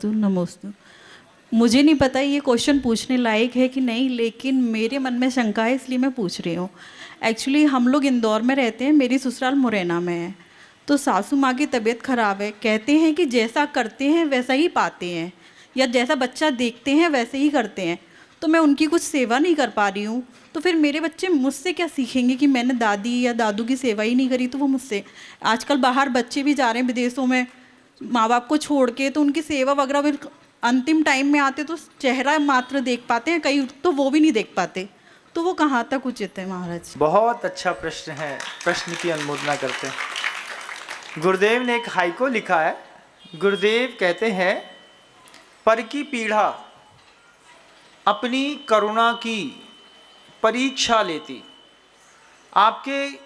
तो नमोस्तु। मुझे नहीं पता ये क्वेश्चन पूछने लायक है कि नहीं, लेकिन मेरे मन में शंका है इसलिए मैं पूछ रही हूँ। एक्चुअली हम लोग इंदौर में रहते हैं, मेरी ससुराल मुरैना में है। तो सासू माँ की तबीयत खराब है, कहते हैं कि जैसा करते हैं वैसा ही पाते हैं, या जैसा बच्चा देखते हैं वैसे ही करते हैं। तो मैं उनकी कुछ सेवा नहीं कर पा रही हूँ, तो फिर मेरे बच्चे मुझसे क्या सीखेंगे कि मैंने दादी या दादू की सेवा ही नहीं करी, तो वो मुझसे। आजकल बाहर बच्चे भी जा रहे हैं विदेशों में माँ बाप को छोड़ के, तो उनकी सेवा वगैरह फिर अंतिम टाइम में आते तो चेहरा मात्र देख पाते हैं, कई तो वो भी नहीं देख पाते। तो वो कहाँ तक उचित है महाराज? बहुत अच्छा प्रश्न है, प्रश्न की अनुमोदना करते हैं। गुरुदेव ने एक हाइको लिखा है। गुरुदेव कहते हैं, पर की पीढ़ा अपनी करुणा की परीक्षा लेती। आपके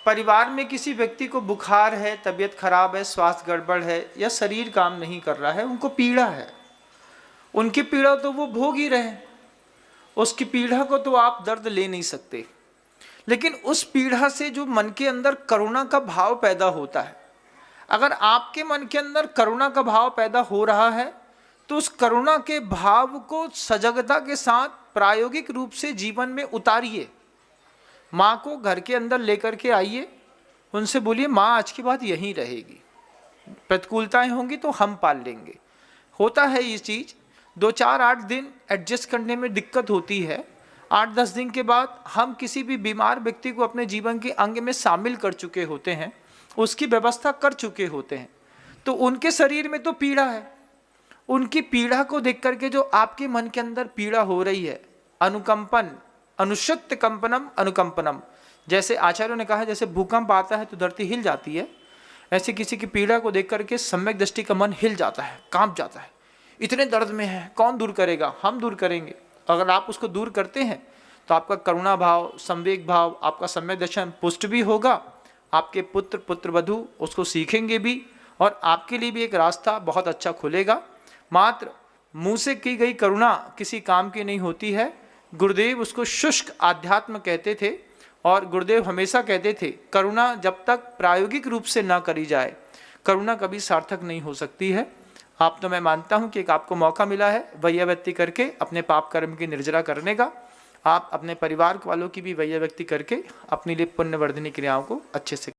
परिवार में किसी व्यक्ति को बुखार है, तबीयत खराब है, स्वास्थ्य गड़बड़ है, या शरीर काम नहीं कर रहा है, उनको पीड़ा है। उनकी पीड़ा तो वो भोग ही रहे, उसकी पीड़ा को तो आप दर्द ले नहीं सकते। लेकिन उस पीड़ा से जो मन के अंदर करुणा का भाव पैदा होता है, अगर आपके मन के अंदर करुणा का भाव पैदा हो रहा है, तो उस करुणा के भाव को सजगता के साथ प्रायोगिक रूप से जीवन में उतारिए। माँ को घर के अंदर लेकर के आइए, उनसे बोलिए माँ आज की बात यहीं रहेगी, प्रतिकूलताएं होंगी तो हम पाल लेंगे। होता है ये चीज़, 2-4-8 दिन एडजस्ट करने में दिक्कत होती है। 8-10 दिन के बाद हम किसी भी बीमार व्यक्ति को अपने जीवन के अंग में शामिल कर चुके होते हैं, उसकी व्यवस्था कर चुके होते हैं, तो उनके शरीर में तो पीड़ा है। उनकी पीड़ा को देख करके जो आपके मन के अंदर पीड़ा हो रही है, अनुकंपन, अनुशक्त कंपनम अनुकंपनम, जैसे आचार्यों ने कहा है, जैसे भूकंप आता है तो धरती हिल जाती है, ऐसे किसी की पीड़ा को देख करके सम्यक दृष्टि का मन हिल जाता है, कांप जाता है। इतने दर्द में है, कौन दूर करेगा? हम दूर करेंगे। अगर आप उसको दूर करते हैं तो आपका करुणा भाव, संवेग भाव, आपका सम्यक दर्शन पुष्ट भी होगा, आपके पुत्र पुत्रवधू उसको सीखेंगे भी, और आपके लिए भी एक रास्ता बहुत अच्छा खुलेगा। मात्र मुंह से की गई करुणा किसी काम की नहीं होती है। गुरुदेव उसको शुष्क आध्यात्म कहते थे, और गुरुदेव हमेशा कहते थे, करुणा जब तक प्रायोगिक रूप से ना करी जाए, करुणा कभी सार्थक नहीं हो सकती है। आप तो मैं मानता हूं कि एक आपको मौका मिला है वैयाव्यक्ति करके अपने पाप कर्म की निर्जरा करने का। आप अपने परिवार वालों की भी वैयाव्यक्ति करके अपने लिए पुण्यवर्धनी क्रियाओं को अच्छे से